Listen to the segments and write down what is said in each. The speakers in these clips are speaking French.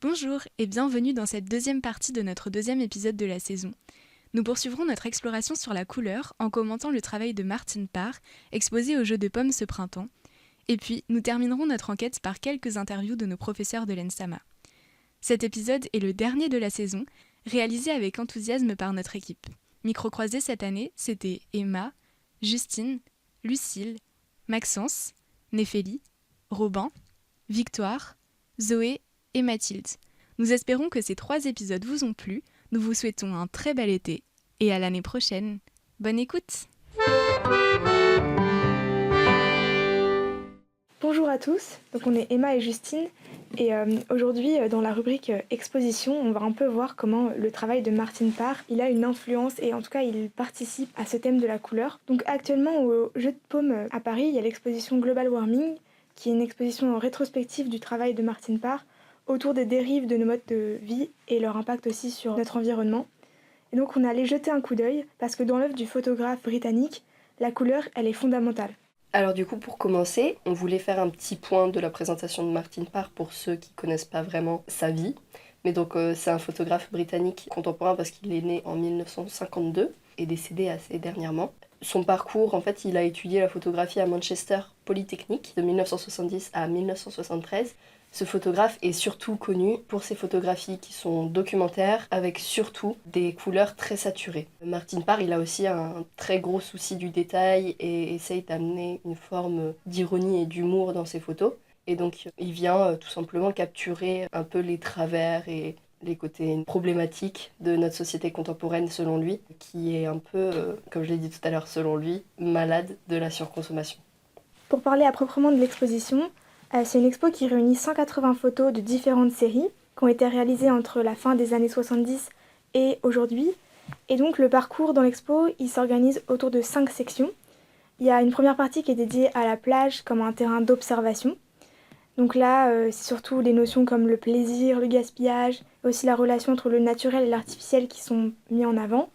Bonjour et bienvenue dans cette deuxième partie de notre deuxième épisode de la saison. Nous poursuivrons notre exploration sur la couleur en commentant le travail de Martine Parr, exposé au Jeu de Pommes ce printemps. Et puis, nous terminerons notre enquête par quelques interviews de nos professeurs de l'ENSAMA. Cet épisode est le dernier de la saison, réalisé avec enthousiasme par notre équipe. Micro-croisés cette année, c'était Emma, Justine, Lucille, Maxence, Néphélie, Robin, Victoire, Zoé et Mathilde. Nous espérons que ces 3 épisodes vous ont plu. Nous vous souhaitons un très bel été et à l'année prochaine. Bonne écoute! Bonjour à tous, donc on est Emma et Justine et aujourd'hui dans la rubrique exposition on va un peu voir comment le travail de Martine Parr il a une influence et en tout cas il participe à ce thème de la couleur. Donc actuellement au Jeu de Paume à Paris il y a l'exposition Global Warming qui est une exposition rétrospective du travail de Martine Parr autour des dérives de nos modes de vie et leur impact aussi sur notre environnement. Et donc on est allé jeter un coup d'œil parce que dans l'œuvre du photographe britannique, la couleur elle est fondamentale. Alors du coup, pour commencer, on voulait faire un petit point de la présentation de Martine Parr pour ceux qui connaissent pas vraiment sa vie. Mais donc c'est un photographe britannique contemporain parce qu'il est né en 1952 et décédé assez dernièrement. Son parcours, en fait, il a étudié la photographie à Manchester Polytechnic de 1970 à 1973. Ce photographe est surtout connu pour ses photographies qui sont documentaires avec surtout des couleurs très saturées. Martine Parr, il a aussi un très gros souci du détail et essaye d'amener une forme d'ironie et d'humour dans ses photos. Et donc il vient tout simplement capturer un peu les travers et les côtés problématiques de notre société contemporaine selon lui, qui est un peu, comme je l'ai dit tout à l'heure, selon lui, malade de la surconsommation. Pour parler à proprement de l'exposition, c'est une expo qui réunit 180 photos de différentes séries qui ont été réalisées entre la fin des années 70 et aujourd'hui. Et donc le parcours dans l'expo, il s'organise autour de 5 sections. Il y a une première partie qui est dédiée à la plage comme un terrain d'observation. Donc là, c'est surtout des notions comme le plaisir, le gaspillage, aussi la relation entre le naturel et l'artificiel qui sont mis en avant.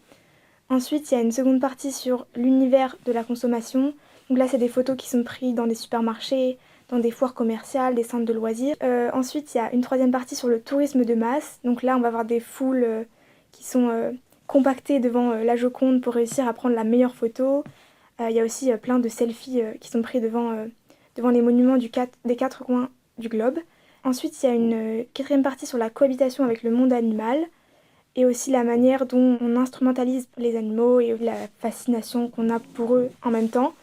Ensuite, il y a une seconde partie sur l'univers de la consommation. Donc là, c'est des photos qui sont prises dans des supermarchés, dans des foires commerciales, des centres de loisirs. Ensuite, il y a une troisième partie sur le tourisme de masse. Donc là, on va avoir des foules qui sont compactées devant la Joconde pour réussir à prendre la meilleure photo. Il y a aussi plein de selfies qui sont pris devant les monuments des 4 coins du globe. Ensuite, il y a une quatrième partie sur la cohabitation avec le monde animal et aussi la manière dont on instrumentalise les animaux et la fascination qu'on a pour eux en même temps.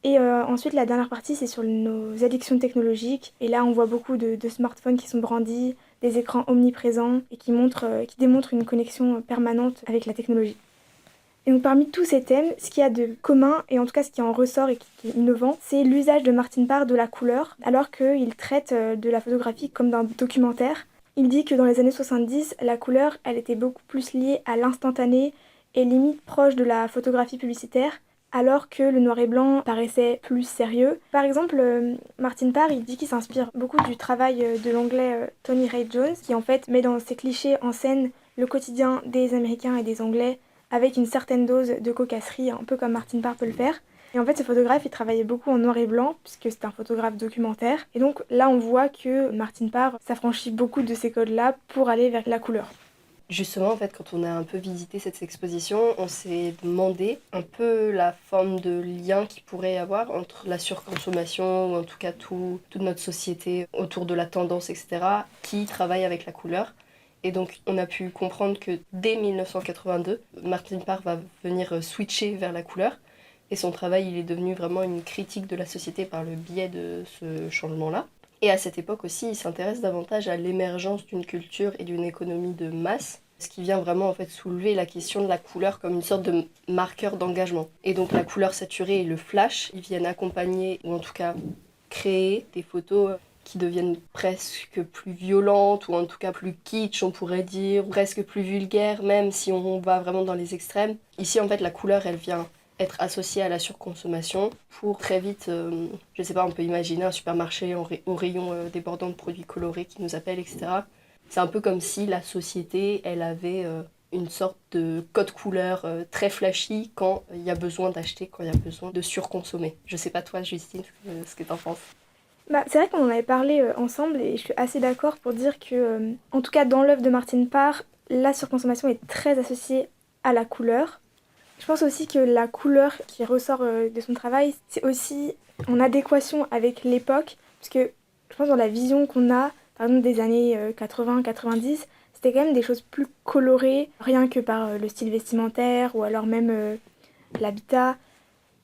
Et ensuite, la dernière partie, c'est sur nos addictions technologiques. Et là, on voit beaucoup de smartphones qui sont brandis, des écrans omniprésents et qui démontrent une connexion permanente avec la technologie. Et donc parmi tous ces thèmes, ce qu'il y a de commun, et en tout cas ce qui en ressort et qui est innovant, c'est l'usage de Martine Parr de la couleur, alors qu'il traite de la photographie comme d'un documentaire. Il dit que dans les années 70, la couleur, elle était beaucoup plus liée à l'instantané et limite proche de la photographie publicitaire, alors que le noir et blanc paraissait plus sérieux. Par exemple, Martine Parr, il dit qu'il s'inspire beaucoup du travail de l'anglais Tony Ray Jones, qui en fait met dans ses clichés en scène le quotidien des Américains et des Anglais, avec une certaine dose de cocasserie, un peu comme Martine Parr peut le faire. Et en fait, ce photographe, il travaillait beaucoup en noir et blanc, puisque c'est un photographe documentaire. Et donc là, on voit que Martine Parr s'affranchit beaucoup de ces codes-là pour aller vers la couleur. Justement, en fait, quand on a un peu visité cette exposition, on s'est demandé un peu la forme de lien qu'il pourrait y avoir entre la surconsommation, ou en tout cas toute notre société autour de la tendance, etc., qui travaille avec la couleur. Et donc, on a pu comprendre que dès 1982, Martine Parr va venir switcher vers la couleur. Et son travail, il est devenu vraiment une critique de la société par le biais de ce changement-là. Et à cette époque aussi, il s'intéresse davantage à l'émergence d'une culture et d'une économie de masse, ce qui vient vraiment en fait soulever la question de la couleur comme une sorte de marqueur d'engagement. Et donc la couleur saturée et le flash, ils viennent accompagner, ou en tout cas créer des photos qui deviennent presque plus violentes, ou en tout cas plus kitsch, on pourrait dire, presque plus vulgaires, même si on va vraiment dans les extrêmes. Ici, en fait, la couleur, elle vient être associée à la surconsommation pour très vite, je sais pas, on peut imaginer un supermarché au rayon débordant de produits colorés qui nous appelle, etc. C'est un peu comme si la société, elle avait une sorte de code couleur très flashy quand il y a besoin d'acheter, quand il y a besoin de surconsommer. Je sais pas toi, Justine, ce que t'en penses. Bah, c'est vrai qu'on en avait parlé ensemble et je suis assez d'accord pour dire que, en tout cas dans l'œuvre de Martine Parr, la surconsommation est très associée à la couleur. Je pense aussi que la couleur qui ressort de son travail, c'est aussi en adéquation avec l'époque, parce que je pense dans la vision qu'on a, par exemple des années 80-90, c'était quand même des choses plus colorées, rien que par le style vestimentaire ou alors même l'habitat.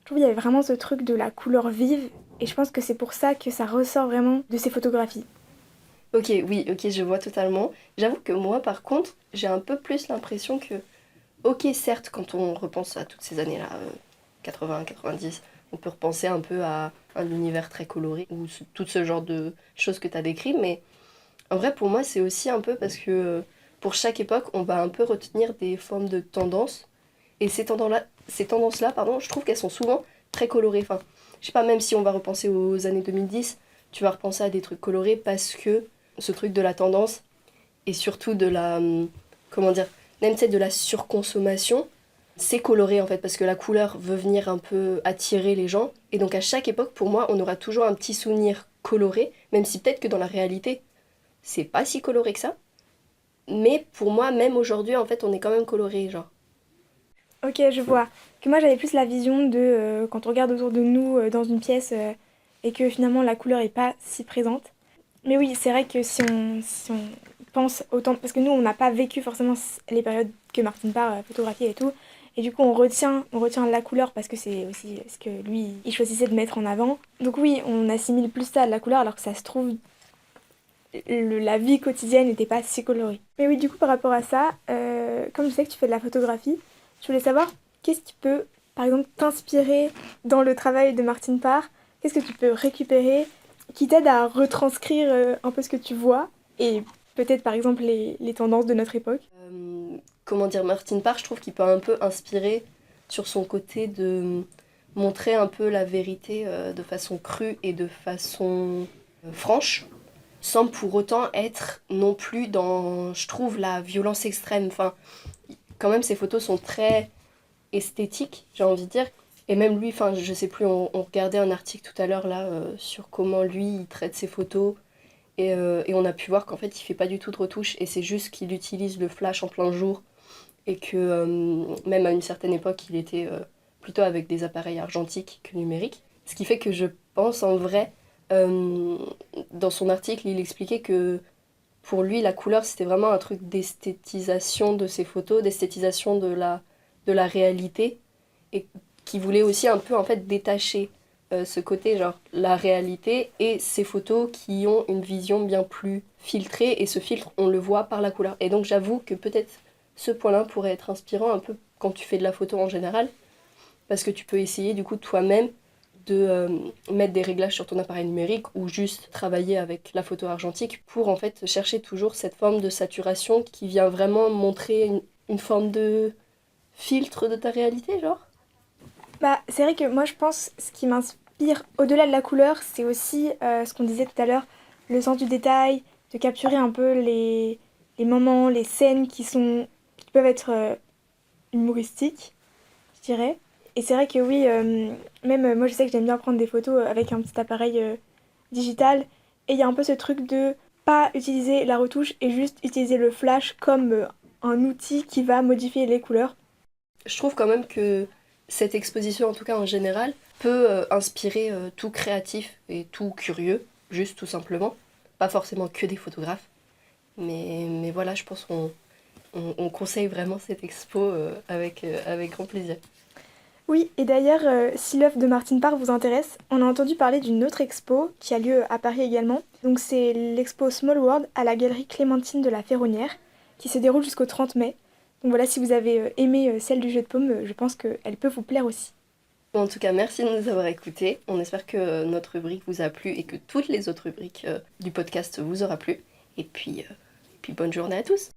Je trouve qu'il y avait vraiment ce truc de la couleur vive, et je pense que c'est pour ça que ça ressort vraiment de ces photographies. Ok, oui, ok, je vois totalement. J'avoue que moi, par contre, j'ai un peu plus l'impression que, ok, certes, quand on repense à toutes ces années-là, 80, 90, on peut repenser un peu à un univers très coloré ou tout ce genre de choses que tu as décrit, mais en vrai, pour moi, c'est aussi un peu parce que pour chaque époque, on va un peu retenir des formes de tendances. Et ces tendances-là, pardon, je trouve qu'elles sont souvent très colorées. Enfin, je sais pas, même si on va repenser aux années 2010, tu vas repenser à des trucs colorés parce que ce truc de la tendance et surtout de la, comment dire, même tu sais, de la surconsommation, c'est coloré en fait parce que la couleur veut venir un peu attirer les gens. Et donc à chaque époque, pour moi, on aura toujours un petit souvenir coloré, même si peut-être que dans la réalité, c'est pas si coloré que ça. Mais pour moi, même aujourd'hui, en fait, on est quand même coloré, genre. Ok, je vois. Que moi j'avais plus la vision de quand on regarde autour de nous dans une pièce et que finalement la couleur est pas si présente. Mais oui, c'est vrai que si on pense autant, parce que nous on n'a pas vécu forcément les périodes que Martine Parr a photographiées et tout, et du coup on retient la couleur parce que c'est aussi ce que lui il choisissait de mettre en avant. Donc oui, on assimile plus ça à la couleur alors que ça se trouve la vie quotidienne n'était pas si colorée. Mais oui, du coup, par rapport à ça, comme je sais que tu fais de la photographie, je voulais savoir qu'est-ce qui peut, par exemple, t'inspirer dans le travail de Martine Parr. Qu'est-ce que tu peux récupérer qui t'aide à retranscrire un peu ce que tu vois et peut-être, par exemple, les tendances de notre époque. Comment dire, Martin Parr, je trouve qu'il peut un peu inspirer sur son côté de montrer un peu la vérité de façon crue et de façon franche, sans pour autant être non plus dans, je trouve, la violence extrême. Enfin, quand même, ses photos sont très esthétiques, j'ai envie de dire. Et même lui, enfin, je sais plus, on regardait un article tout à l'heure là sur comment lui il traite ses photos. Et on a pu voir qu'en fait, il fait pas du tout de retouches et c'est juste qu'il utilise le flash en plein jour et que même à une certaine époque, il était plutôt avec des appareils argentiques que numériques. Ce qui fait que je pense en vrai, euh, dans son article, il expliquait que pour lui, la couleur, c'était vraiment un truc d'esthétisation de ses photos, d'esthétisation de la réalité et qui voulait aussi un peu en fait détacher ce côté genre la réalité et ces photos qui ont une vision bien plus filtrée et ce filtre on le voit par la couleur. Et donc j'avoue que peut-être ce point-là pourrait être inspirant un peu quand tu fais de la photo en général parce que tu peux essayer du coup toi-même de mettre des réglages sur ton appareil numérique ou juste travailler avec la photo argentique pour en fait chercher toujours cette forme de saturation qui vient vraiment montrer une forme de filtre de ta réalité genre. Bah, c'est vrai que moi je pense ce qui m'inspire au-delà de la couleur, c'est aussi ce qu'on disait tout à l'heure, le sens du détail, de capturer un peu les moments, les scènes qui peuvent être humoristiques, je dirais. Et c'est vrai que oui, même moi je sais que j'aime bien prendre des photos avec un petit appareil digital. Et il y a un peu ce truc de pas utiliser la retouche et juste utiliser le flash comme un outil qui va modifier les couleurs. Je trouve quand même que cette exposition, en tout cas en général, peut inspirer tout créatif et tout curieux, juste tout simplement. Pas forcément que des photographes, mais voilà, je pense qu'on conseille vraiment cette expo avec grand plaisir. Oui, et d'ailleurs, si l'œuvre de Martine Parr vous intéresse, on a entendu parler d'une autre expo qui a lieu à Paris également. Donc c'est l'expo Small World à la galerie Clémentine de la Ferronnière, qui se déroule jusqu'au 30 mai. Donc voilà, si vous avez aimé celle du jeu de paume, je pense qu'elle peut vous plaire aussi. Bon, en tout cas, merci de nous avoir écoutés. On espère que notre rubrique vous a plu et que toutes les autres rubriques du podcast vous aura plu. Et puis bonne journée à tous.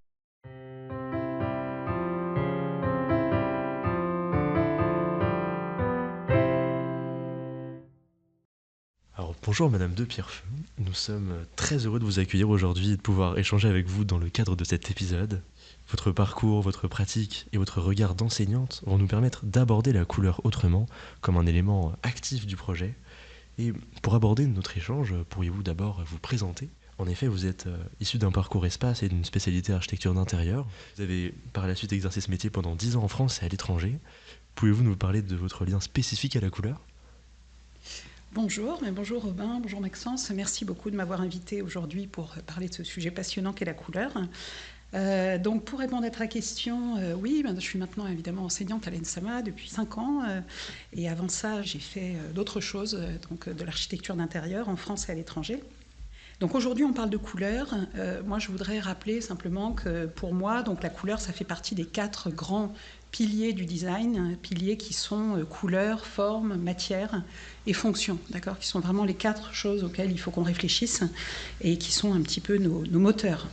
Alors Bonjour Madame de Pierrefeu, nous sommes très heureux de vous accueillir aujourd'hui et de pouvoir échanger avec vous dans le cadre de cet épisode. Votre parcours, votre pratique et votre regard d'enseignante vont nous permettre d'aborder la couleur autrement, comme un élément actif du projet. Et pour aborder notre échange, pourriez-vous d'abord vous présenter ? En effet, vous êtes issu d'un parcours espace et d'une spécialité architecture d'intérieur. Vous avez par la suite exercé ce métier pendant 10 ans en France et à l'étranger. Pouvez-vous nous parler de votre lien spécifique à la couleur ? Bonjour Robin, bonjour Maxence. Merci beaucoup de m'avoir invité aujourd'hui pour parler de ce sujet passionnant qu'est la couleur. Donc pour répondre à ta question, je suis maintenant évidemment enseignante à l'ENSAMA depuis 5 ans. Et avant ça, j'ai fait d'autres choses, donc de l'architecture d'intérieur en France et à l'étranger. Donc aujourd'hui, on parle de couleur. Moi, je voudrais rappeler simplement que pour moi, donc la couleur, ça fait partie des 4 grands piliers du design, piliers qui sont couleur, forme, matière et fonction, d'accord, qui sont vraiment les 4 choses auxquelles il faut qu'on réfléchisse et qui sont un petit peu nos moteurs.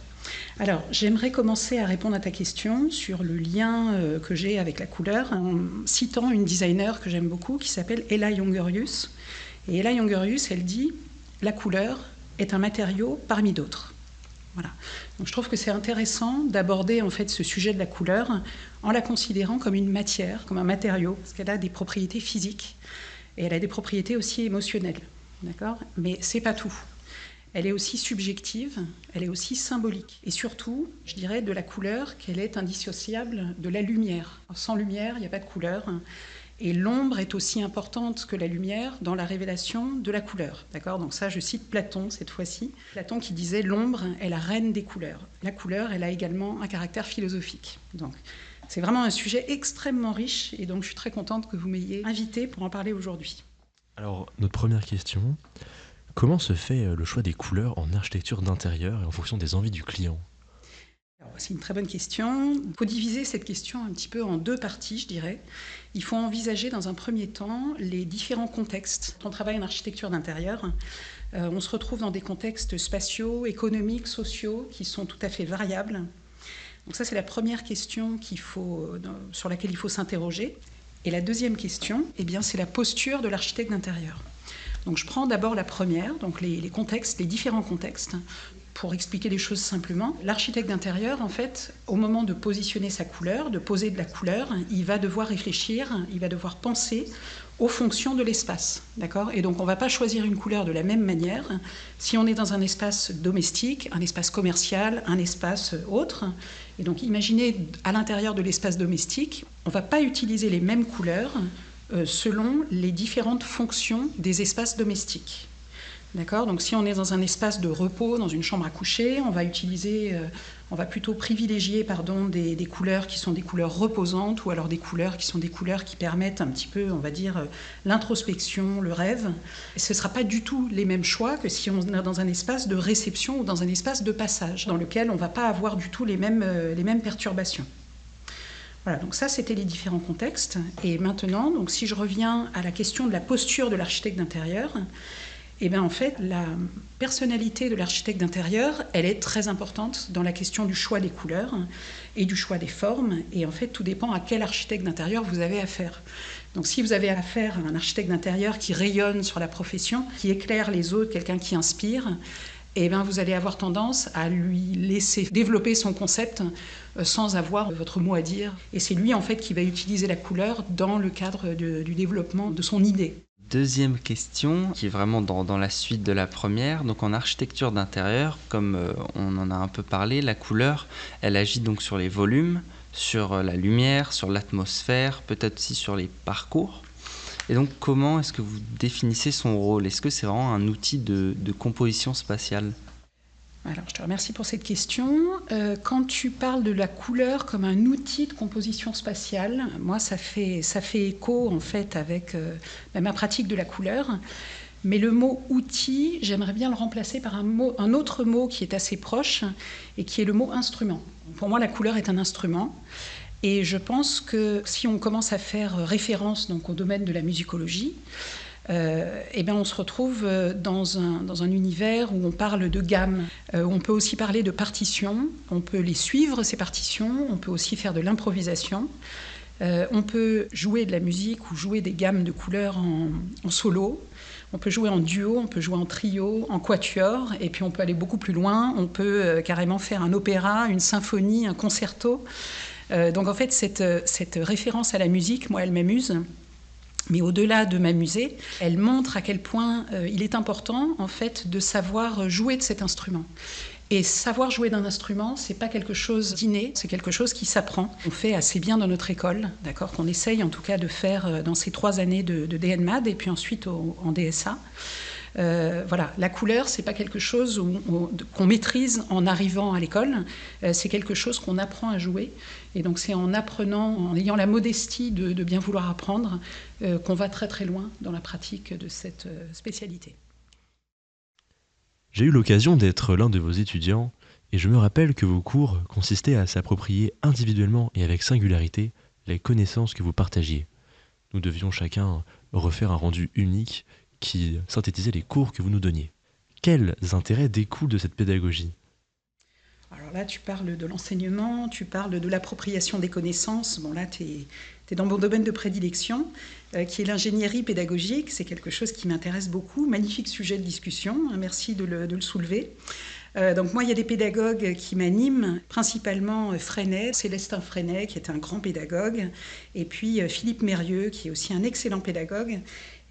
Alors, j'aimerais commencer à répondre à ta question sur le lien que j'ai avec la couleur en citant une designer que j'aime beaucoup qui s'appelle Ella Jongerius. Et Ella Jongerius, elle dit « La couleur est un matériau parmi d'autres ». Voilà. Donc je trouve que c'est intéressant d'aborder en fait ce sujet de la couleur en la considérant comme une matière, comme un matériau, parce qu'elle a des propriétés physiques et elle a des propriétés aussi émotionnelles, d'accord ? Mais c'est pas tout. Elle est aussi subjective, elle est aussi symbolique. Et surtout, je dirais de la couleur qu'elle est indissociable de la lumière. Sans lumière, il n'y a pas de couleur. Et l'ombre est aussi importante que la lumière dans la révélation de la couleur. D'accord ? Donc ça, je cite Platon cette fois-ci. Platon qui disait « l'ombre est la reine des couleurs ». La couleur, elle a également un caractère philosophique. Donc c'est vraiment un sujet extrêmement riche et donc je suis très contente que vous m'ayez invitée pour en parler aujourd'hui. Alors, notre première question, comment se fait le choix des couleurs en architecture d'intérieur et en fonction des envies du client ? Alors, c'est une très bonne question. Il faut diviser cette question un petit peu en 2 parties, je dirais. Il faut envisager dans un premier temps les différents contextes. Quand on travaille en architecture d'intérieur, on se retrouve dans des contextes spatiaux, économiques, sociaux, qui sont tout à fait variables. Donc ça, c'est la première question sur laquelle il faut s'interroger. Et la deuxième question, c'est la posture de l'architecte d'intérieur. Donc je prends d'abord la première, donc les contextes, les différents contextes. Pour expliquer les choses simplement, l'architecte d'intérieur, en fait, au moment de positionner sa couleur, de poser de la couleur, il va devoir réfléchir, il va devoir penser aux fonctions de l'espace, d'accord ? Et donc on ne va pas choisir une couleur de la même manière si on est dans un espace domestique, un espace commercial, un espace autre. Et donc imaginez à l'intérieur de l'espace domestique, on ne va pas utiliser les mêmes couleurs selon les différentes fonctions des espaces domestiques. D'accord ? Donc si on est dans un espace de repos, dans une chambre à coucher, on va plutôt privilégier des couleurs qui sont des couleurs reposantes ou alors des couleurs qui sont des couleurs qui permettent un petit peu, on va dire, l'introspection, le rêve. Et ce ne sera pas du tout les mêmes choix que si on est dans un espace de réception ou dans un espace de passage, dans lequel on ne va pas avoir du tout les mêmes perturbations. Voilà, donc ça, c'était les différents contextes. Et maintenant, donc, si je reviens à la question de la posture de l'architecte d'intérieur, en fait, la personnalité de l'architecte d'intérieur, elle est très importante dans la question du choix des couleurs et du choix des formes. Et en fait, tout dépend à quel architecte d'intérieur vous avez affaire. Donc si vous avez affaire à un architecte d'intérieur qui rayonne sur la profession, qui éclaire les autres, quelqu'un qui inspire, vous allez avoir tendance à lui laisser développer son concept sans avoir votre mot à dire. Et c'est lui, en fait, qui va utiliser la couleur dans le cadre du développement de son idée. Deuxième question, qui est vraiment dans la suite de la première. Donc en architecture d'intérieur, comme on en a un peu parlé, la couleur, elle agit donc sur les volumes, sur la lumière, sur l'atmosphère, peut-être aussi sur les parcours. Et donc comment est-ce que vous définissez son rôle ? Est-ce que c'est vraiment un outil de composition spatiale ? Alors, je te remercie pour cette question. Quand tu parles de la couleur comme un outil de composition spatiale, moi, ça fait écho, en fait, avec ma pratique de la couleur. Mais le mot « outil », j'aimerais bien le remplacer par un autre mot qui est assez proche et qui est le mot « instrument ». Pour moi, la couleur est un instrument. Et je pense que si on commence à faire référence donc, au domaine de la musicologie, on se retrouve dans un univers où on parle de gamme. On peut aussi parler de partitions, on peut les suivre, ces partitions, on peut aussi faire de l'improvisation. On peut jouer de la musique ou jouer des gammes de couleurs en solo. On peut jouer en duo, on peut jouer en trio, en quatuor, et puis on peut aller beaucoup plus loin. On peut carrément faire un opéra, une symphonie, un concerto. Donc en fait, cette référence à la musique, moi, elle m'amuse. Mais au-delà de m'amuser, elle montre à quel point il est important, en fait, de savoir jouer de cet instrument. Et savoir jouer d'un instrument, c'est pas quelque chose d'inné, c'est quelque chose qui s'apprend. On fait assez bien dans notre école, d'accord, qu'on essaye en tout cas de faire dans ces 3 années de DNMAD et puis ensuite en DSA. Voilà, la couleur, c'est pas quelque chose qu'on maîtrise en arrivant à l'école, c'est quelque chose qu'on apprend à jouer. Et donc c'est en apprenant, en ayant la modestie de bien vouloir apprendre, qu'on va très très loin dans la pratique de cette spécialité. J'ai eu l'occasion d'être l'un de vos étudiants et je me rappelle que vos cours consistaient à s'approprier individuellement et avec singularité les connaissances que vous partagiez. Nous devions chacun refaire un rendu unique qui synthétisait les cours que vous nous donniez. Quels intérêts découlent de cette pédagogie ? Alors là, tu parles de l'enseignement, tu parles de l'appropriation des connaissances. Bon, là, tu es dans mon domaine de prédilection, qui est l'ingénierie pédagogique. C'est quelque chose qui m'intéresse beaucoup. Magnifique sujet de discussion. Merci de le soulever. Donc moi, il y a des pédagogues qui m'animent, principalement Freinet, Célestin Freinet, qui est un grand pédagogue, et puis Philippe Mérieux, qui est aussi un excellent pédagogue.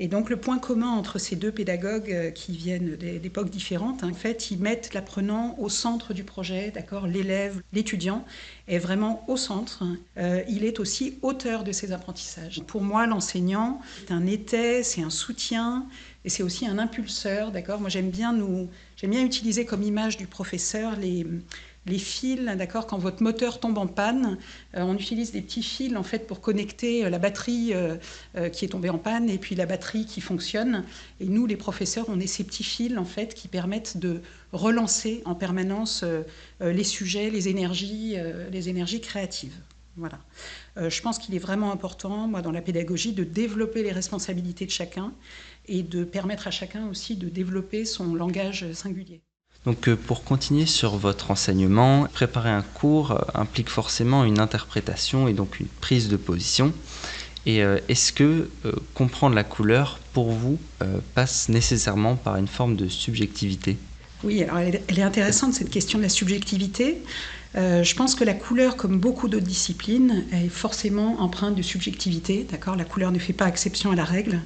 Et donc le point commun entre ces deux pédagogues qui viennent d'époques différentes, en fait, ils mettent l'apprenant au centre du projet, d'accord, l'élève, l'étudiant est vraiment au centre. Il est aussi auteur de ses apprentissages. Pour moi, l'enseignant, c'est un étai, c'est un soutien, et c'est aussi un impulseur, d'accord. Moi, j'aime bien utiliser comme image du professeur les fils, d'accord, quand votre moteur tombe en panne, on utilise des petits fils en fait pour connecter la batterie qui est tombée en panne et puis la batterie qui fonctionne. Et nous, les professeurs, on est ces petits fils en fait qui permettent de relancer en permanence les sujets, les énergies créatives. Voilà. Je pense qu'il est vraiment important, moi, dans la pédagogie, de développer les responsabilités de chacun et de permettre à chacun aussi de développer son langage singulier. Donc pour continuer sur votre enseignement, préparer un cours implique forcément une interprétation et donc une prise de position. Et est-ce que comprendre la couleur, pour vous, passe nécessairement par une forme de subjectivité ? Oui, alors elle est intéressante cette question de la subjectivité. Je pense que la couleur, comme beaucoup d'autres disciplines, est forcément empreinte de subjectivité. D'accord ? La couleur ne fait pas exception à la règle.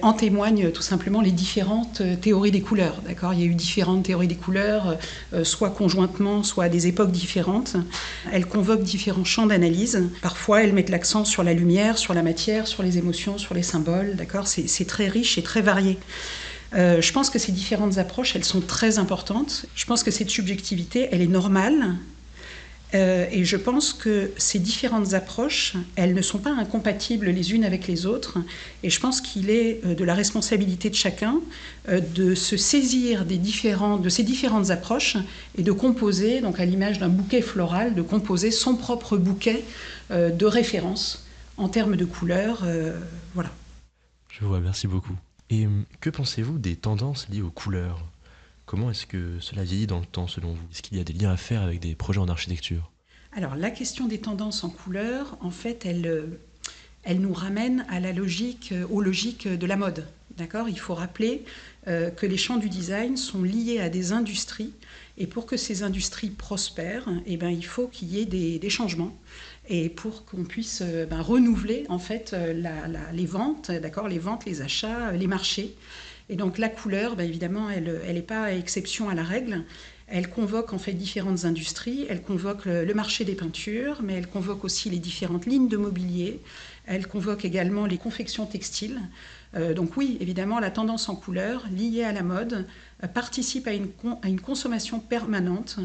En témoignent tout simplement les différentes théories des couleurs. D'accord ? Il y a eu différentes théories des couleurs, soit conjointement, soit à des époques différentes. Elles convoquent différents champs d'analyse. Parfois, elles mettent l'accent sur la lumière, sur la matière, sur les émotions, sur les symboles. D'accord ? C'est très riche et très varié. Je pense que ces différentes approches, elles sont très importantes. Je pense que cette subjectivité, elle est normale. Et je pense que ces différentes approches, elles ne sont pas incompatibles les unes avec les autres. Et je pense qu'il est de la responsabilité de chacun de se saisir de ces différentes approches et de composer, donc à l'image d'un bouquet floral, de composer son propre bouquet de référence en termes de couleurs. Voilà. Je vois, merci beaucoup. Et que pensez-vous des tendances liées aux couleurs ? Comment est-ce que cela vieillit dans le temps selon vous ? Est-ce qu'il y a des liens à faire avec des projets en architecture ? Alors la question des tendances en couleurs, en fait, elle nous ramène aux logiques de la mode. D'accord ? Il faut rappeler que les champs du design sont liés à des industries et pour que ces industries prospèrent, il faut qu'il y ait des changements. Et pour qu'on puisse renouveler en fait les ventes, d'accord, les ventes, les achats, les marchés. Et donc la couleur, évidemment, elle n'est pas exception à la règle. Elle convoque en fait différentes industries. Elle convoque le marché des peintures, mais elle convoque aussi les différentes lignes de mobilier. Elle convoque également les confections textiles. Donc oui, évidemment, la tendance en couleur liée à la mode participe à une consommation permanente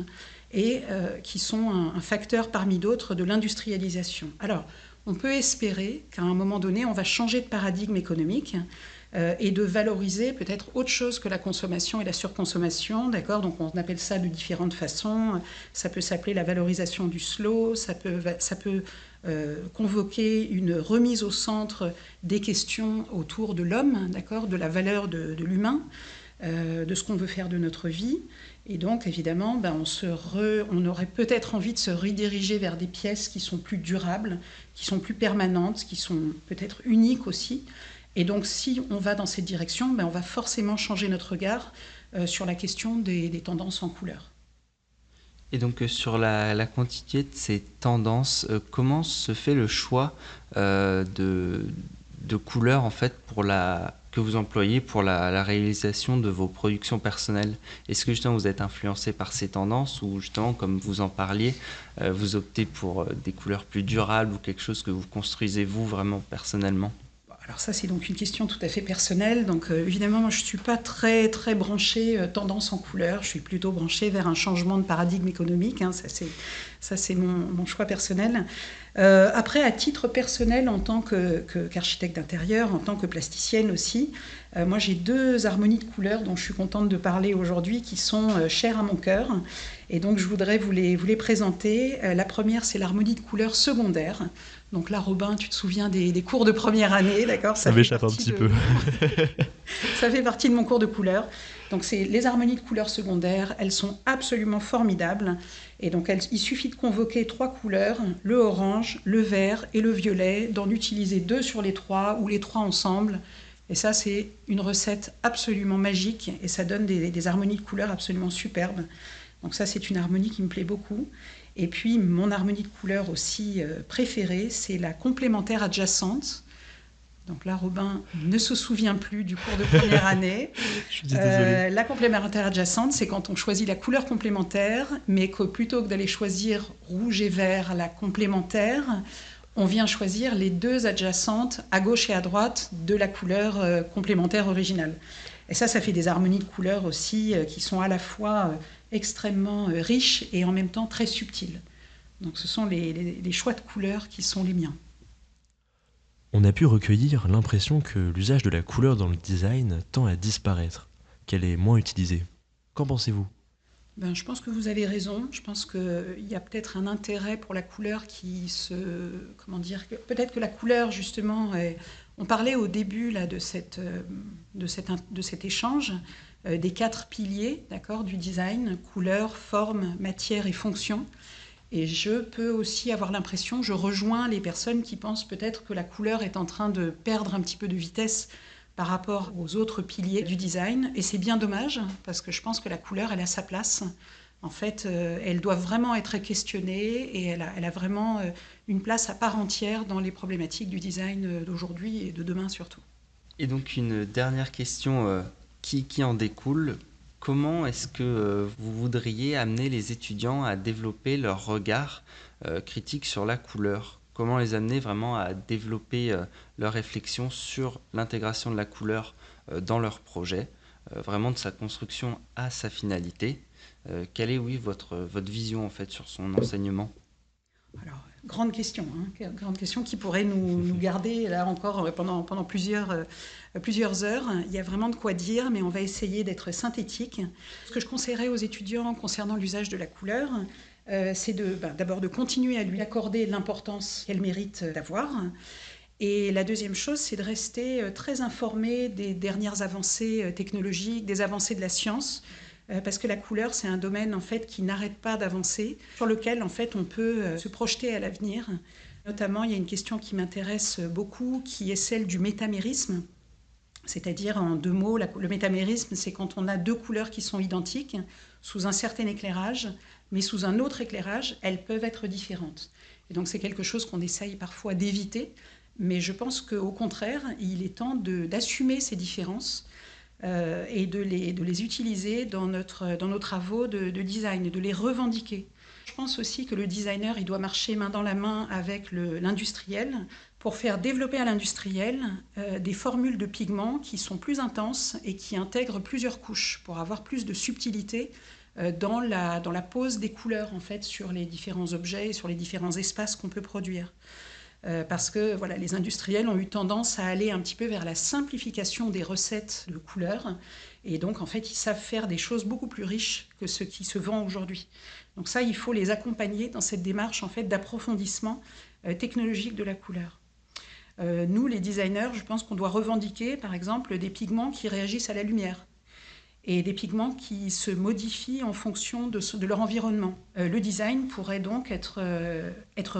et qui sont un facteur parmi d'autres de l'industrialisation. Alors, on peut espérer qu'à un moment donné, on va changer de paradigme économique et de valoriser peut-être autre chose que la consommation et la surconsommation, d'accord ? Donc on appelle ça de différentes façons. Ça peut s'appeler la valorisation du slow, ça peut convoquer une remise au centre des questions autour de l'homme, d'accord ? De la valeur de l'humain, de ce qu'on veut faire de notre vie. Et donc, évidemment, on aurait peut-être envie de se rediriger vers des pièces qui sont plus durables, qui sont plus permanentes, qui sont peut-être uniques aussi. Et donc, si on va dans cette direction, on va forcément changer notre regard sur la question des tendances en couleur. Et donc sur la quantité de ces tendances, comment se fait le choix de couleurs en fait que vous employez pour la réalisation de vos productions personnelles? Est-ce que justement vous êtes influencé par ces tendances ou justement, comme vous en parliez, vous optez pour des couleurs plus durables ou quelque chose que vous construisez vous vraiment personnellement? Alors ça, c'est donc une question tout à fait personnelle. Donc évidemment, moi, je ne suis pas très, très branchée tendance en couleur. Je suis plutôt branchée vers un changement de paradigme économique. Ça, c'est mon choix personnel. Après, à titre personnel, en tant qu'architecte d'intérieur, en tant que plasticienne aussi, moi, j'ai 2 harmonies de couleurs dont je suis contente de parler aujourd'hui, qui sont chères à mon cœur. Et donc, je voudrais vous les présenter. La première, c'est l'harmonie de couleurs secondaire. Donc là, Robin, tu te souviens des cours de première année, d'accord? Ça m'échappe un petit peu. Ça fait partie de mon cours de couleurs. Donc c'est les harmonies de couleurs secondaires, elles sont absolument formidables. Et donc il suffit de convoquer 3 couleurs, le orange, le vert et le violet, d'en utiliser 2 sur les 3 ou les 3 ensemble. Et ça, c'est une recette absolument magique et ça donne des harmonies de couleurs absolument superbes. Donc ça, c'est une harmonie qui me plaît beaucoup. Et puis, mon harmonie de couleurs aussi préférée, c'est la complémentaire adjacente. Donc là, Robin ne se souvient plus du cours de première année. Je suis désolée. La complémentaire adjacente, c'est quand on choisit la couleur complémentaire, mais que plutôt que d'aller choisir rouge et vert, la complémentaire, on vient choisir les 2 adjacentes à gauche et à droite de la couleur complémentaire originale. Et ça fait des harmonies de couleurs aussi qui sont à la fois extrêmement riches et en même temps très subtils. Donc ce sont les choix de couleurs qui sont les miens. On a pu recueillir l'impression que l'usage de la couleur dans le design tend à disparaître, qu'elle est moins utilisée. Qu'en pensez-vous ? Je pense que vous avez raison. Je pense qu'il y a peut-être un intérêt pour la couleur peut-être que la couleur, justement, on parlait au début là, de cet échange des 4 piliers, d'accord, du design, couleur, forme, matière et fonction. Et je peux aussi avoir l'impression, je rejoins les personnes qui pensent peut-être que la couleur est en train de perdre un petit peu de vitesse par rapport aux autres piliers du design. Et c'est bien dommage, parce que je pense que la couleur, elle a sa place. En fait, elle doit vraiment être questionnée et elle a vraiment une place à part entière dans les problématiques du design d'aujourd'hui et de demain surtout. Et donc une dernière question qui en découle. Comment est-ce que vous voudriez amener les étudiants à développer leur regard critique sur la couleur ? Comment les amener vraiment à développer leur réflexion sur l'intégration de la couleur dans leur projet, vraiment de sa construction à sa finalité ? Quelle est, votre vision en fait sur son enseignement ? Alors, grande question qui pourrait nous garder là encore pendant plusieurs heures. Il y a vraiment de quoi dire, mais on va essayer d'être synthétique. Ce que je conseillerais aux étudiants concernant l'usage de la couleur, c'est d'abord de continuer à lui accorder l'importance qu'elle mérite d'avoir. Et la deuxième chose, c'est de rester très informé des dernières avancées technologiques, des avancées de la science, parce que la couleur, c'est un domaine en fait qui n'arrête pas d'avancer, sur lequel en fait on peut se projeter à l'avenir. Notamment, il y a une question qui m'intéresse beaucoup, qui est celle du métamérisme. C'est-à-dire, en 2 mots, le métamérisme, c'est quand on a 2 couleurs qui sont identiques, sous un certain éclairage, mais sous un autre éclairage, elles peuvent être différentes. Et donc, c'est quelque chose qu'on essaye parfois d'éviter, mais je pense qu'au contraire, il est temps d'assumer ces différences et de les utiliser dans nos travaux de design, de les revendiquer. Je pense aussi que le designer, il doit marcher main dans la main avec l'industriel pour faire développer à l'industriel des formules de pigments qui sont plus intenses et qui intègrent plusieurs couches pour avoir plus de subtilité dans la pose des couleurs en fait, sur les différents objets et sur les différents espaces qu'on peut produire. Parce que les industriels ont eu tendance à aller un petit peu vers la simplification des recettes de couleurs. Et donc, en fait, ils savent faire des choses beaucoup plus riches que ce qui se vend aujourd'hui. Donc ça, il faut les accompagner dans cette démarche en fait, d'approfondissement technologique de la couleur. Nous, les designers, je pense qu'on doit revendiquer, par exemple, des pigments qui réagissent à la lumière et des pigments qui se modifient en fonction de leur environnement. Le design pourrait donc être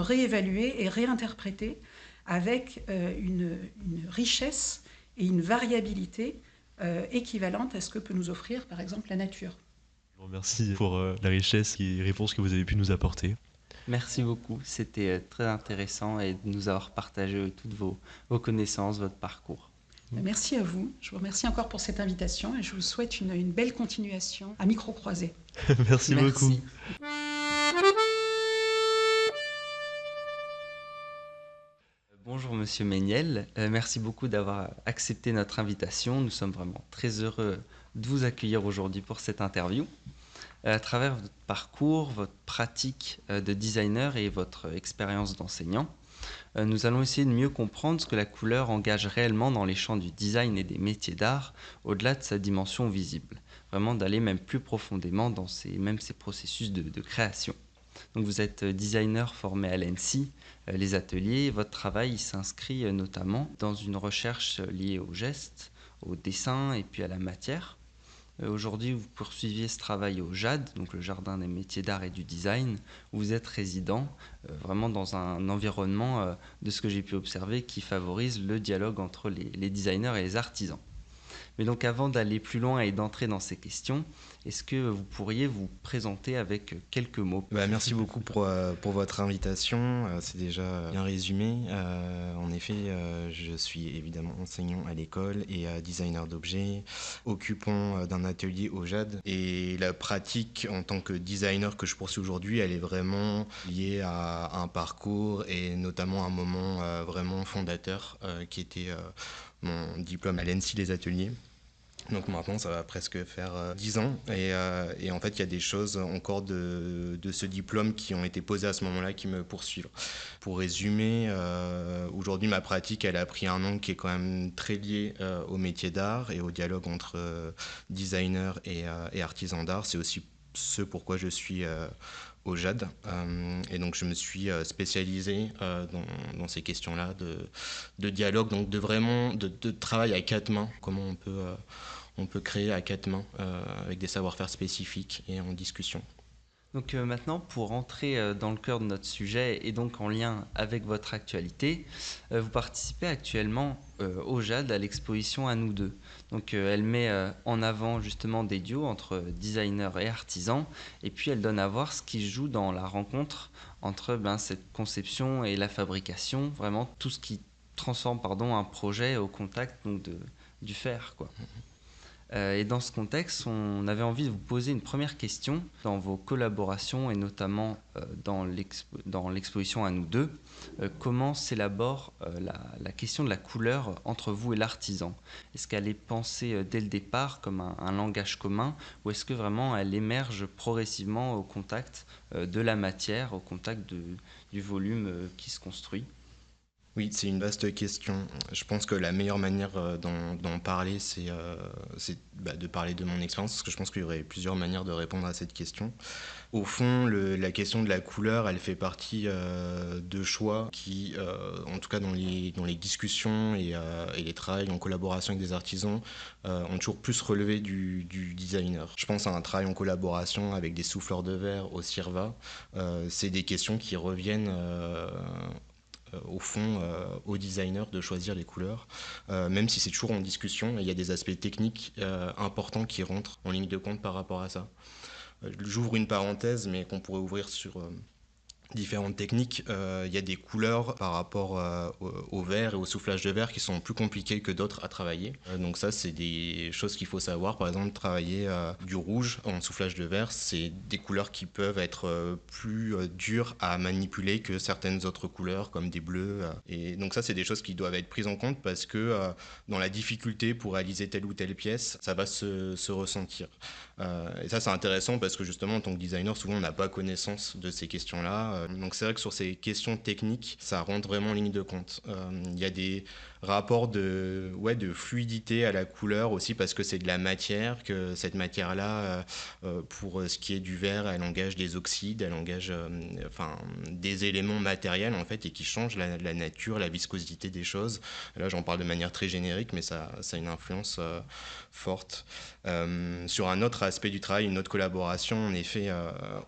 réévalué et réinterprété avec une richesse et une variabilité équivalente à ce que peut nous offrir par exemple la nature. Je vous remercie pour la richesse et les réponses que vous avez pu nous apporter. Merci beaucoup, c'était très intéressant et de nous avoir partagé toutes vos connaissances, votre parcours. Merci à vous, je vous remercie encore pour cette invitation et je vous souhaite une belle continuation à micro croisé. Merci beaucoup. Bonjour Monsieur Méniel, merci beaucoup d'avoir accepté notre invitation. Nous sommes vraiment très heureux de vous accueillir aujourd'hui pour cette interview. À travers votre parcours, votre pratique de designer et votre expérience d'enseignant, nous allons essayer de mieux comprendre ce que la couleur engage réellement dans les champs du design et des métiers d'art, au-delà de sa dimension visible. Vraiment d'aller même plus profondément dans ces processus de création. Donc vous êtes designer formé à l'ENSI, les ateliers. Votre travail s'inscrit notamment dans une recherche liée au geste, au dessin et puis à la matière. Aujourd'hui, vous poursuiviez ce travail au JAD, donc le Jardin des métiers d'art et du design, où vous êtes résident, vraiment dans un environnement, de ce que j'ai pu observer, qui favorise le dialogue entre les designers et les artisans. Mais donc avant d'aller plus loin et d'entrer dans ces questions, est-ce que vous pourriez vous présenter avec quelques mots ? Merci beaucoup pour votre invitation, c'est déjà bien résumé. En effet, je suis évidemment enseignant à l'école et designer d'objets, occupant d'un atelier au JAD. Et la pratique en tant que designer que je poursuis aujourd'hui, elle est vraiment liée à un parcours et notamment un moment vraiment fondateur qui était mon diplôme à l'ENSI Les Ateliers. Donc maintenant, ça va presque faire 10 ans. Et en fait, il y a des choses encore de ce diplôme qui ont été posées à ce moment-là qui me poursuivent. Pour résumer, aujourd'hui, ma pratique, elle a pris un angle qui est quand même très lié au métier d'art et au dialogue entre designers et artisans d'art. C'est aussi ce pourquoi je suis au JAD. Et donc, je me suis spécialisé dans ces questions-là de dialogue, donc de travail à quatre mains, comment on peut créer à quatre mains avec des savoir-faire spécifiques et en discussion. Donc maintenant, pour entrer dans le cœur de notre sujet et donc en lien avec votre actualité, vous participez actuellement au JAD à l'exposition À nous deux. Donc elle met en avant justement des duos entre designers et artisans, et puis elle donne à voir ce qui se joue dans la rencontre entre cette conception et la fabrication, vraiment tout ce qui transforme un projet au contact donc, du faire, quoi. Et dans ce contexte, on avait envie de vous poser une première question dans vos collaborations et notamment dans l'exposition À nous deux. Comment s'élabore la question de la couleur entre vous et l'artisan ? Est-ce qu'elle est pensée dès le départ comme un langage commun ou est-ce que vraiment elle émerge progressivement au contact de la matière, au contact du volume qui se construit ? Oui, c'est une vaste question. Je pense que la meilleure manière d'en parler, c'est de parler de mon expérience, parce que je pense qu'il y aurait plusieurs manières de répondre à cette question. Au fond, la question de la couleur, elle fait partie de choix qui, en tout cas dans les discussions et les travails en collaboration avec des artisans, ont toujours plus relevé du designer. Je pense à un travail en collaboration avec des souffleurs de verre au CIRVA. C'est des questions qui reviennent au fond aux designers de choisir les couleurs, même si c'est toujours en discussion, il y a des aspects techniques importants qui rentrent en ligne de compte par rapport à ça. J'ouvre une parenthèse, mais qu'on pourrait ouvrir sur différentes techniques. Il y a des couleurs par rapport au verre et au soufflage de verre qui sont plus compliquées que d'autres à travailler. Donc ça, c'est des choses qu'il faut savoir. Par exemple, travailler du rouge en soufflage de verre, c'est des couleurs qui peuvent être plus dures à manipuler que certaines autres couleurs comme des bleus. Et donc ça, c'est des choses qui doivent être prises en compte parce que dans la difficulté pour réaliser telle ou telle pièce, ça va se ressentir. Et ça, c'est intéressant parce que justement, en tant que designer, souvent, on n'a pas connaissance de ces questions-là. Donc c'est vrai que sur ces questions techniques, ça rentre vraiment en ligne de compte. Il y a des rapports de fluidité à la couleur aussi parce que c'est de la matière, que cette matière-là, pour ce qui est du verre, elle engage des oxydes, elle engage des éléments matériels en fait et qui changent la nature, la viscosité des choses. Là, j'en parle de manière très générique, mais ça a une influence forte. Sur un autre aspect du travail, une autre collaboration, en effet,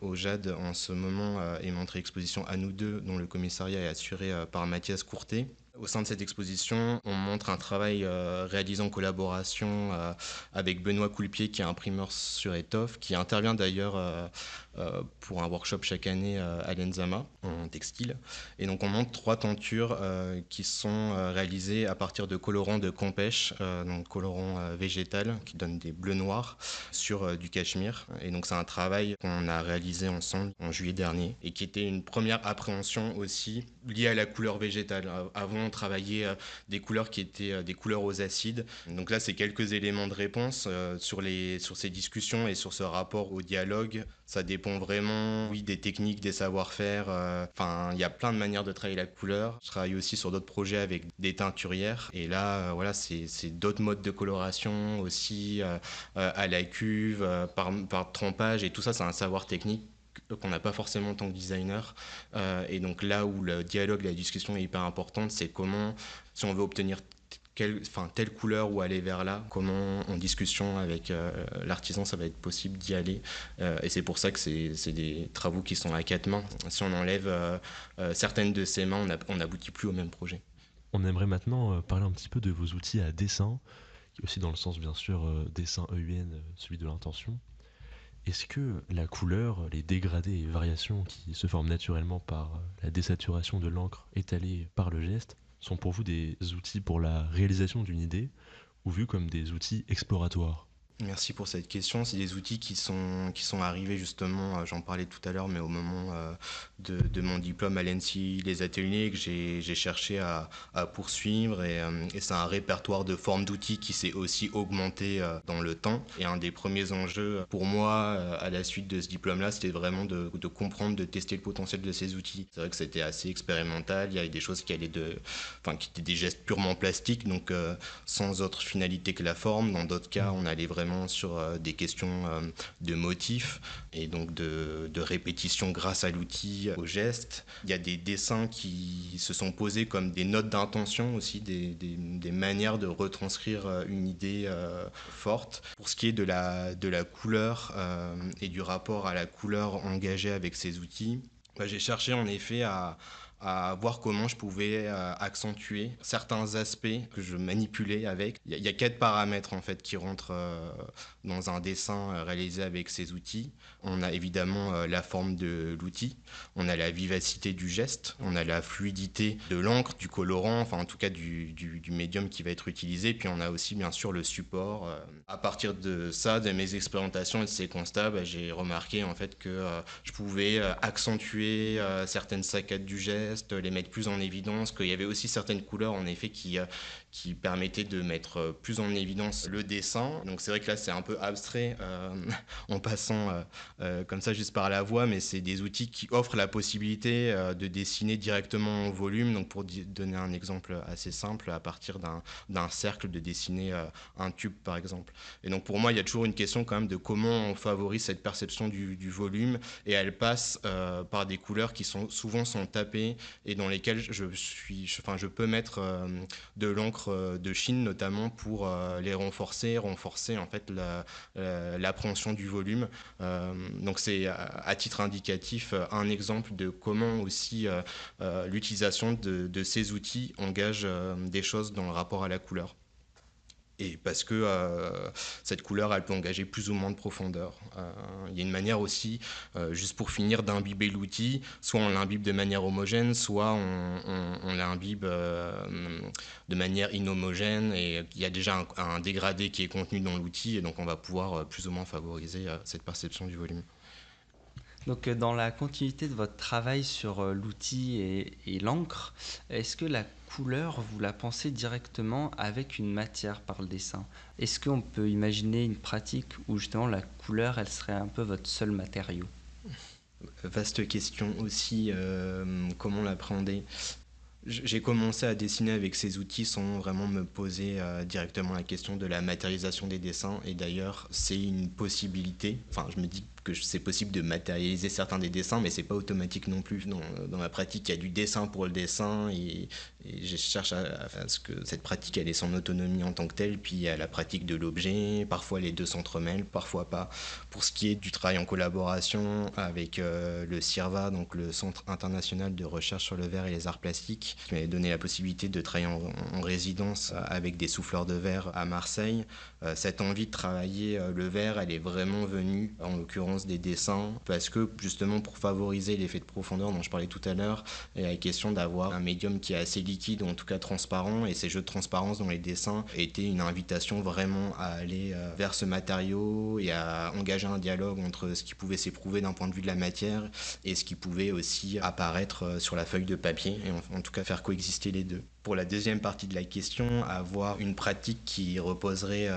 au JAD, en ce moment, est montrée l'exposition À nous deux, dont le commissariat est assuré par Mathias Courtet. Au sein de cette exposition, on montre un travail réalisé en collaboration avec Benoît Coulpier, qui est imprimeur sur étoffe, qui intervient d'ailleurs pour un workshop chaque année à l'ENSAMA en textile. Et donc on montre 3 tentures qui sont réalisées à partir de colorants de Campeche, donc colorants végétal qui donnent des bleus noirs sur du cachemire. Et donc c'est un travail qu'on a réalisé ensemble en juillet dernier et qui était une première appréhension aussi liée à la couleur végétale. Avant, on travaillait des couleurs qui étaient des couleurs aux acides. Donc là, c'est quelques éléments de réponse sur ces discussions et sur ce rapport au dialogue. Ça dépend vraiment, oui, des techniques, des savoir-faire. Enfin, il y a plein de manières de travailler la couleur. Je travaille aussi sur d'autres projets avec des teinturières. Et là, voilà, c'est d'autres modes de coloration aussi, à la cuve, par trempage. Et tout ça, c'est un savoir technique qu'on n'a pas forcément en tant que designer. Et donc là où le dialogue, la discussion est hyper importante, c'est comment, si on veut obtenir telle couleur ou aller vers là, comment en discussion avec l'artisan ça va être possible d'y aller. Et c'est pour ça que c'est des travaux qui sont à 4 mains. Si on enlève certaines de ces mains, on n'aboutit plus au même projet. On aimerait maintenant parler un petit peu de vos outils à dessin, qui est aussi dans le sens bien sûr dessin EUN, celui de l'intention. Est-ce que la couleur, les dégradés et variations qui se forment naturellement par la désaturation de l'encre étalée par le geste sont pour vous des outils pour la réalisation d'une idée ou vus comme des outils exploratoires ? Merci pour cette question. C'est des outils qui sont arrivés justement, j'en parlais tout à l'heure, mais au moment de mon diplôme à l'ENSI, les ateliers que j'ai cherché à poursuivre. Et c'est un répertoire de formes d'outils qui s'est aussi augmenté dans le temps. Et un des premiers enjeux pour moi à la suite de ce diplôme-là, c'était vraiment de comprendre, de tester le potentiel de ces outils. C'est vrai que c'était assez expérimental. Il y avait des choses qui étaient des gestes purement plastiques, donc sans autre finalité que la forme. Dans d'autres cas, on allait vraiment sur des questions de motifs et donc de répétition grâce à l'outil, au geste. Il y a des dessins qui se sont posés comme des notes d'intention aussi, des manières de retranscrire une idée forte. Pour ce qui est de la couleur et du rapport à la couleur engagée avec ces outils, j'ai cherché en effet à voir comment je pouvais accentuer certains aspects que je manipulais avec. Il y a 4 paramètres en fait qui rentrent dans un dessin réalisé avec ces outils. On a évidemment la forme de l'outil, on a la vivacité du geste, on a la fluidité de l'encre, du colorant, enfin en tout cas du médium qui va être utilisé, puis on a aussi bien sûr le support. À partir de ça, de mes expérimentations et de ces constats, j'ai remarqué en fait que je pouvais accentuer certaines saccades du geste, les mettre plus en évidence, qu'il y avait aussi certaines couleurs en effet qui permettaient de mettre plus en évidence le dessin. Donc c'est vrai que là c'est un peu abstrait en passant comme ça juste par la voix, mais c'est des outils qui offrent la possibilité de dessiner directement en volume. Donc pour donner un exemple assez simple, à partir d'un cercle, de dessiner un tube par exemple. Et donc pour moi il y a toujours une question quand même de comment on favorise cette perception du volume, et elle passe par des couleurs qui souvent sont tapées et dans lesquelles je peux mettre de l'encre de Chine notamment pour les renforcer en fait l'appréhension du volume. Donc c'est à titre indicatif un exemple de comment aussi l'utilisation de ces outils engage des choses dans le rapport à la couleur. Et parce que cette couleur, elle peut engager plus ou moins de profondeur. Il y a une manière aussi, juste pour finir, d'imbiber l'outil. Soit on l'imbibe de manière homogène, soit on l'imbibe de manière inhomogène. Et il y a déjà un dégradé qui est contenu dans l'outil, et donc on va pouvoir plus ou moins favoriser cette perception du volume. Donc dans la continuité de votre travail sur l'outil et l'encre, est-ce que la couleur, vous la pensez directement avec une matière par le dessin ? Est-ce qu'on peut imaginer une pratique où justement la couleur, elle serait un peu votre seul matériau ? Vaste question aussi, comment l'appréhender ? J'ai commencé à dessiner avec ces outils sans vraiment me poser directement la question de la matérialisation des dessins, et d'ailleurs c'est une possibilité. Enfin, je me dis que c'est possible de matérialiser certains des dessins, mais c'est pas automatique non plus. Dans ma pratique, il y a du dessin pour le dessin, et je cherche à ce que cette pratique elle ait son autonomie en tant que telle, puis il y a la pratique de l'objet, parfois les deux s'entremêlent, parfois pas. Pour ce qui est du travail en collaboration avec le CIRVA, donc le Centre international de recherche sur le verre et les arts plastiques, qui m'avait donné la possibilité de travailler en résidence avec des souffleurs de verre à Marseille. Cette envie de travailler le verre, elle est vraiment venue, en l'occurrence des dessins, parce que justement pour favoriser l'effet de profondeur dont je parlais tout à l'heure, il y a la question d'avoir un médium qui est assez liquide, ou en tout cas transparent, et ces jeux de transparence dans les dessins étaient une invitation vraiment à aller vers ce matériau et à engager un dialogue entre ce qui pouvait s'éprouver d'un point de vue de la matière et ce qui pouvait aussi apparaître sur la feuille de papier, et en tout cas faire coexister les deux. Pour la deuxième partie de la question, avoir une pratique qui reposerait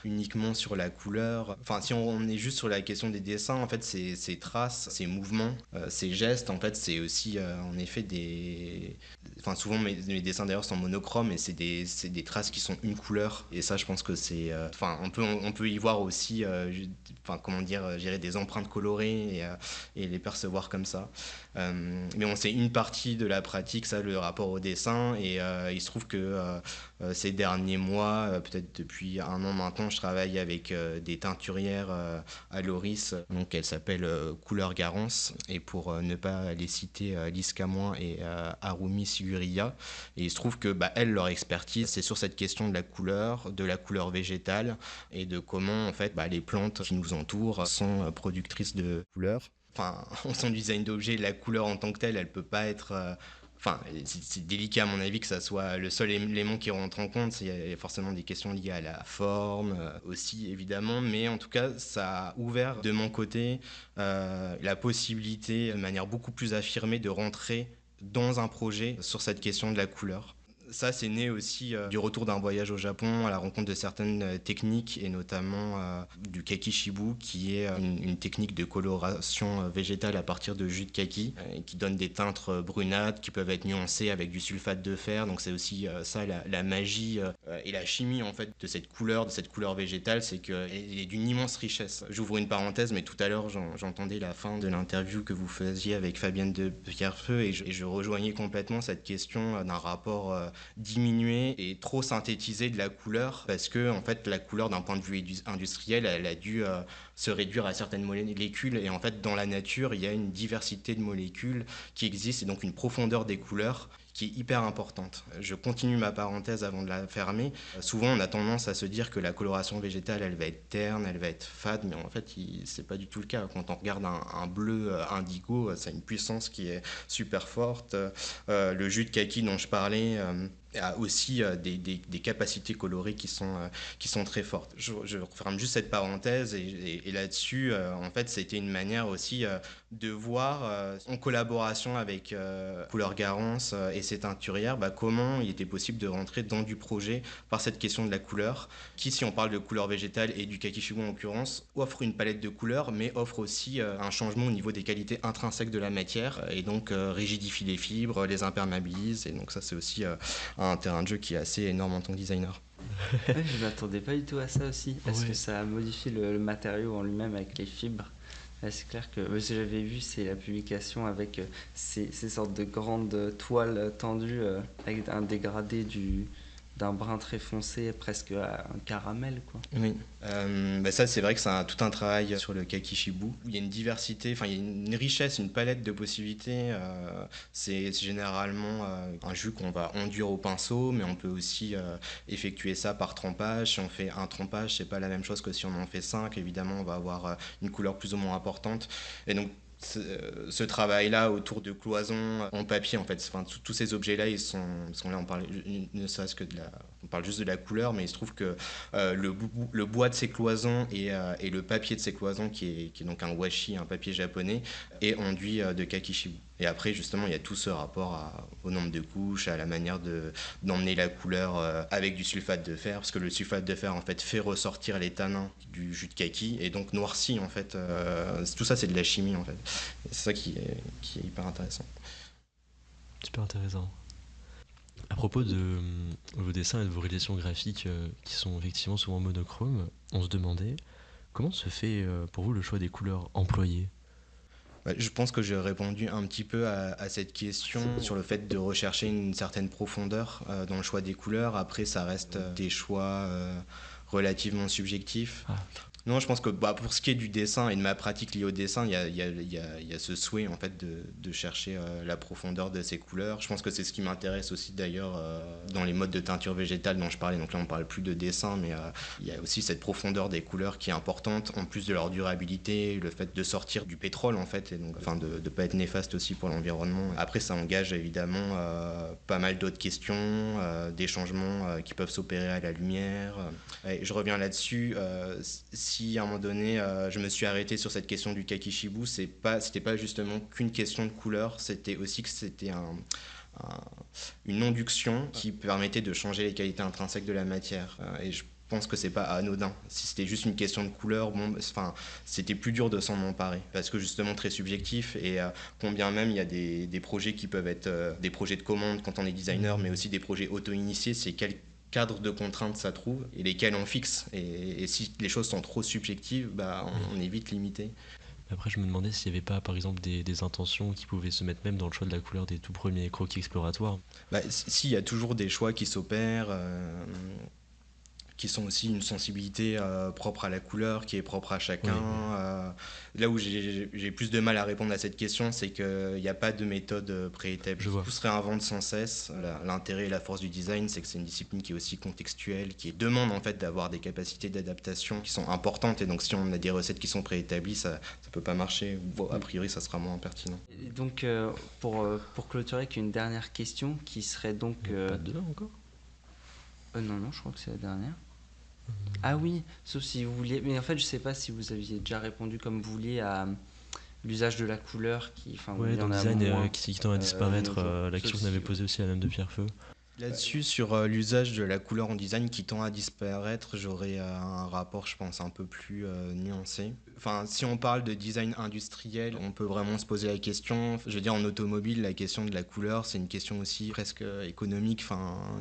uniquement sur la couleur. Enfin, si on est juste sur la question des dessins, en fait, ces traces, ces mouvements, ces gestes, en fait, c'est aussi en effet des... Enfin, souvent, mes dessins d'ailleurs sont monochromes, et c'est des traces qui sont une couleur. Et ça, je pense que c'est... Enfin, on peut y voir aussi, enfin, comment dire, je dirais des empreintes colorées, et les percevoir comme ça. Mais bon, c'est une partie de la pratique, ça, le rapport au dessin, et il se trouve que ces derniers mois, peut-être depuis 1 an maintenant, je travaille avec des teinturières à Loris, donc elles s'appellent Couleur Garance, et pour ne pas les citer, Lise Camoin et Harumi Siguria, et il se trouve que elles, leur expertise, c'est sur cette question de la couleur végétale, et de comment en fait les plantes qui nous entourent sont productrices de couleurs. Enfin, en son design d'objet, la couleur en tant que telle, elle peut pas être... Enfin, c'est délicat à mon avis que ça soit le seul élément qui rentre en compte. Il y a forcément des questions liées à la forme aussi, évidemment. Mais en tout cas, ça a ouvert de mon côté la possibilité, de manière beaucoup plus affirmée, de rentrer dans un projet sur cette question de la couleur. Ça, c'est né aussi du retour d'un voyage au Japon, à la rencontre de certaines techniques, et notamment du kakishibu, qui est une technique de coloration végétale à partir de jus de kaki, qui donne des teintes brunâtres qui peuvent être nuancées avec du sulfate de fer. Donc c'est aussi ça la magie et la chimie en fait de cette couleur végétale, c'est qu'elle est d'une immense richesse. J'ouvre une parenthèse, mais tout à l'heure j'entendais la fin de l'interview que vous faisiez avec Fabienne de Pierrefeu, et je rejoignais complètement cette question d'un rapport diminué et trop synthétisé de la couleur, parce que en fait la couleur d'un point de vue industriel, elle a dû se réduire à certaines molécules, et en fait dans la nature il y a une diversité de molécules qui existe, et donc une profondeur des couleurs qui est hyper importante. Je continue ma parenthèse avant de la fermer. Souvent, on a tendance à se dire que la coloration végétale, elle va être terne, elle va être fade, mais en fait, c'est pas du tout le cas. Quand on regarde un bleu indigo, ça a une puissance qui est super forte. Le jus de kaki dont je parlais a aussi des capacités colorées qui sont très fortes. Je referme juste cette parenthèse, et là-dessus, en fait, c'était une manière aussi de voir, en collaboration avec Couleur Garance et ses teinturières, comment il était possible de rentrer dans du projet par cette question de la couleur, qui, si on parle de couleur végétale et du kakishibu en l'occurrence, offre une palette de couleurs, mais offre aussi un changement au niveau des qualités intrinsèques de la matière, et donc rigidifie les fibres, les imperméabilise, et donc ça c'est aussi un terrain de jeu qui est assez énorme en tant que designer. Ouais, je m'attendais pas du tout à ça aussi. Est-ce que ça modifie le matériau en lui-même avec les fibres? Là, c'est clair que ce que j'avais vu, c'est la publication avec ces sortes de grandes toiles tendues avec un dégradé d'un brun très foncé, presque un caramel, quoi. Oui, ça c'est vrai que c'est tout un travail sur le kakishibu. Il y a une diversité, enfin il y a une richesse, une palette de possibilités. C'est généralement un jus qu'on va enduire au pinceau, mais on peut aussi effectuer ça par trempage. Si on fait un trempage, c'est pas la même chose que si on en fait 5. Évidemment, on va avoir une couleur plus ou moins importante. Et donc ce travail-là autour de cloisons en papier, en fait, tous ces objets-là, ils sont là, on parle ne serait-ce que on parle juste de la couleur, mais il se trouve que le bois de ces cloisons et le papier de ces cloisons, qui est donc un washi, un papier japonais, est enduit de kakishibu. Et après, justement, il y a tout ce rapport au nombre de couches, à la manière d'emmener la couleur avec du sulfate de fer, parce que le sulfate de fer, en fait, fait ressortir les tanins du jus de kaki, et donc noircit, en fait. Tout ça, c'est de la chimie, en fait. Et c'est ça qui est hyper intéressant. Super intéressant. À propos de vos dessins et de vos réalisations graphiques qui sont effectivement souvent monochromes, on se demandait Comment se fait pour vous le choix des couleurs employées ? Je pense que j'ai répondu un petit peu à cette question sur le fait de rechercher une certaine profondeur dans le choix des couleurs. Après, ça reste des choix relativement subjectifs. Non, je pense que pour ce qui est du dessin et de ma pratique liée au dessin, il y a ce souhait en fait de chercher la profondeur de ces couleurs. Je pense que c'est ce qui m'intéresse aussi d'ailleurs dans les modes de teinture végétale dont je parlais. Donc là, on parle plus de dessin, mais il y a aussi cette profondeur des couleurs qui est importante, en plus de leur durabilité, le fait de sortir du pétrole en fait, et donc de ne pas être néfaste aussi pour l'environnement. Après, ça engage évidemment pas mal d'autres questions, des changements qui peuvent s'opérer à la lumière. Et je reviens là-dessus. Si à un moment donné je me suis arrêté sur cette question du kakishibu, c'était pas justement qu'une question de couleur, c'était aussi que c'était une onduction qui permettait de changer les qualités intrinsèques de la matière. Et je pense que c'est pas anodin. Si c'était juste une question de couleur, c'était plus dur de s'en emparer parce que justement très subjectif et combien même il y a des projets qui peuvent être des projets de commande quand on est designer, mais aussi des projets auto-initiés, c'est quel cadre de contraintes ça trouve et lesquels on fixe. Et si les choses sont trop subjectives, on est vite limité. Après, je me demandais s'il n'y avait pas, par exemple, des intentions qui pouvaient se mettre même dans le choix de la couleur des tout premiers croquis exploratoires. Si, il y a toujours des choix qui s'opèrent, qui sont aussi une sensibilité propre à la couleur, qui est propre à chacun. Oui. Là où j'ai plus de mal à répondre à cette question, c'est qu'il n'y a pas de méthode préétablie. Tout se réinvente sans cesse. L'intérêt et la force du design, c'est que c'est une discipline qui est aussi contextuelle, qui demande en fait d'avoir des capacités d'adaptation qui sont importantes. Et donc si on a des recettes qui sont préétablies, ça ne peut pas marcher. A priori, ça sera moins pertinent. Et donc, pour clôturer avec une dernière question, qui serait donc... Pas deux encore Non, je crois que c'est la dernière. Ah oui, sauf si vous vouliez... Mais en fait, je sais pas si vous aviez déjà répondu comme vous vouliez à l'usage de la couleur qui... Oui, dans le design qui tend à disparaître, la question que vous avez posée aussi à Madame de Pierrefeu. Là-dessus, sur l'usage de la couleur en design qui tend à disparaître, j'aurais un rapport, je pense, un peu plus nuancé. Si on parle de design industriel, on peut vraiment se poser la question. Je veux dire, en automobile, la question de la couleur, c'est une question aussi presque économique.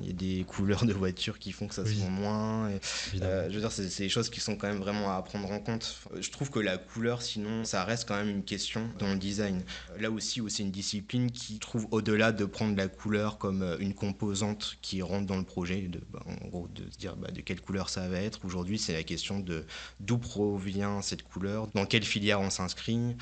Il y a des couleurs de voitures qui font que ça se vend moins. Je veux dire, c'est des choses qui sont quand même vraiment à prendre en compte. Je trouve que la couleur, sinon, ça reste quand même une question dans le design. Là aussi, c'est une discipline qui trouve, au-delà de prendre la couleur comme une composante qui rentre dans le projet, en gros, de se dire de quelle couleur ça va être. Aujourd'hui, c'est la question de d'où provient cette couleur, dans quelle filière on s'inscrit.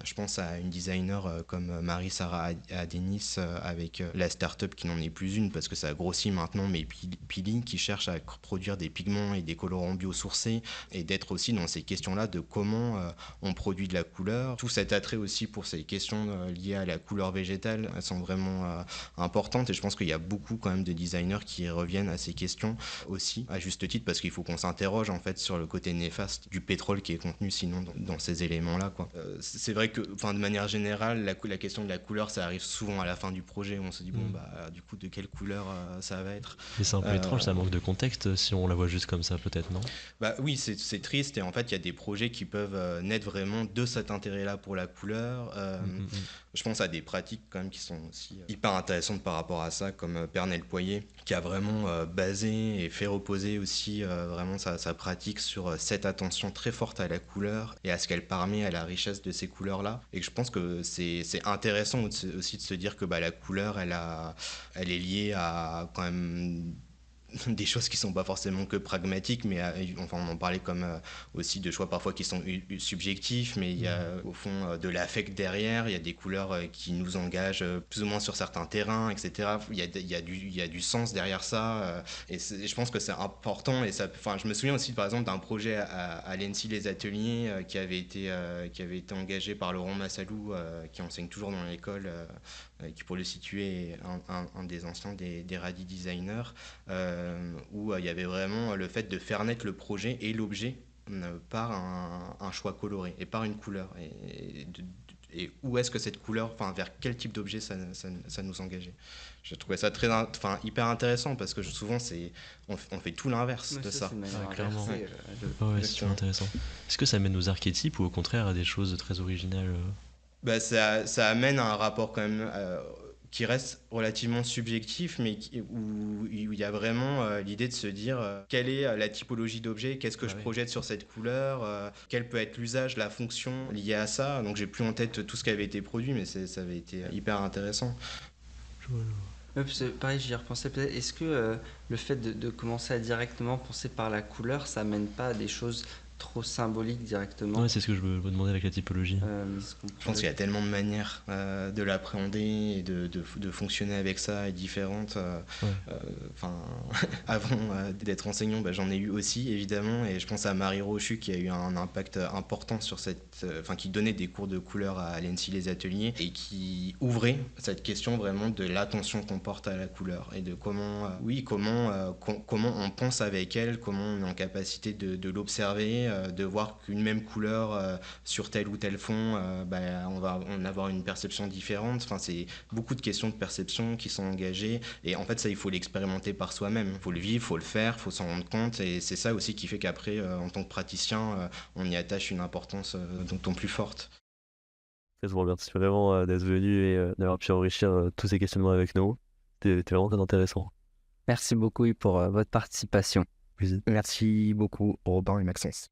Je pense à une designer comme Marie-Sarah Adenis avec la start-up qui n'en est plus une parce que ça a grossi maintenant, mais Pili, qui cherche à produire des pigments et des colorants biosourcés et d'être aussi dans ces questions-là de comment on produit de la couleur. Tout cet attrait aussi pour ces questions liées à la couleur végétale, elles sont vraiment importantes et je pense qu'il y a beaucoup quand même de designers qui reviennent à ces questions aussi, à juste titre, parce qu'il faut qu'on s'interroge en fait sur le côté néfaste du pétrole qui est contenu sinon dans ces éléments-là, quoi. C'est vrai que, de manière générale, la question de la couleur, ça arrive souvent à la fin du projet. On se dit, du coup, de quelle couleur ça va être. Mais c'est un peu étrange, ça manque de contexte si on la voit juste comme ça, peut-être, non ? Oui, c'est triste. Et en fait, il y a des projets qui peuvent naître vraiment de cet intérêt-là pour la couleur. Je pense à des pratiques quand même qui sont aussi hyper intéressantes par rapport à ça, comme Pernelle Poirier, qui a vraiment basé et fait reposer aussi vraiment sa pratique sur cette attention très forte à la couleur et à ce qu'elle permet à la richesse de ces couleurs-là. Et que je pense que c'est intéressant aussi de se dire que la couleur, elle est liée à quand même des choses qui sont pas forcément que pragmatiques, mais on en parlait comme aussi de choix parfois qui sont subjectifs, mais il y a au fond de l'affect derrière, il y a des couleurs qui nous engagent plus ou moins sur certains terrains, etc. Il y a du sens derrière ça, et je pense que c'est important. Et je me souviens aussi par exemple d'un projet à l'ENSI Les Ateliers qui avait été engagé par Laurent Massalou, qui enseigne toujours dans l'école, qui pour le situer est un des anciens des Radi designers, où il y avait vraiment le fait de faire naître le projet et l'objet par un choix coloré et par une couleur. Et où est-ce que cette couleur, vers quel type d'objet ça nous engageait. Je trouvais ça hyper intéressant parce que souvent on fait tout l'inverse de ça. Clairement. C'est super intéressant. Est-ce que ça mène aux archétypes ou au contraire à des choses très originales ? Ça amène à un rapport quand même qui reste relativement subjectif, mais où il y a vraiment l'idée de se dire quelle est la typologie d'objet, qu'est-ce que je projette sur cette couleur, quel peut être l'usage, la fonction liée à ça. Donc j'ai plus en tête tout ce qui avait été produit, mais ça avait été hyper intéressant. Pareil, j'y repensais peut-être. Est-ce que le fait de commencer à directement penser par la couleur, ça mène pas à des choses trop symboliques directement? Ouais, c'est ce que je veux demander avec la typologie. Je pense qu'il y a tellement de manières de l'appréhender et de fonctionner avec ça et différentes. Avant d'être enseignant, j'en ai eu aussi évidemment, et je pense à Marie Rochu qui a eu un impact important sur qui donnait des cours de couleur à l'ENSI Les Ateliers et qui ouvrait cette question vraiment de l'attention qu'on porte à la couleur et de comment on pense avec elle, comment on est en capacité de l'observer, de voir qu'une même couleur sur tel ou tel fond, on va en avoir une perception différente. Enfin, c'est beaucoup de questions de perception qui sont engagées, et en fait ça il faut l'expérimenter par soi-même, il faut le vivre, il faut le faire, il faut s'en rendre compte, et c'est ça aussi qui fait qu'après en tant que praticien on y attache une importance d'autant plus forte. Je vous remercie vraiment d'être venu et d'avoir pu enrichir tous ces questionnements avec nous. C'était vraiment très intéressant. Merci beaucoup pour votre participation. Merci beaucoup Robin et Maxence.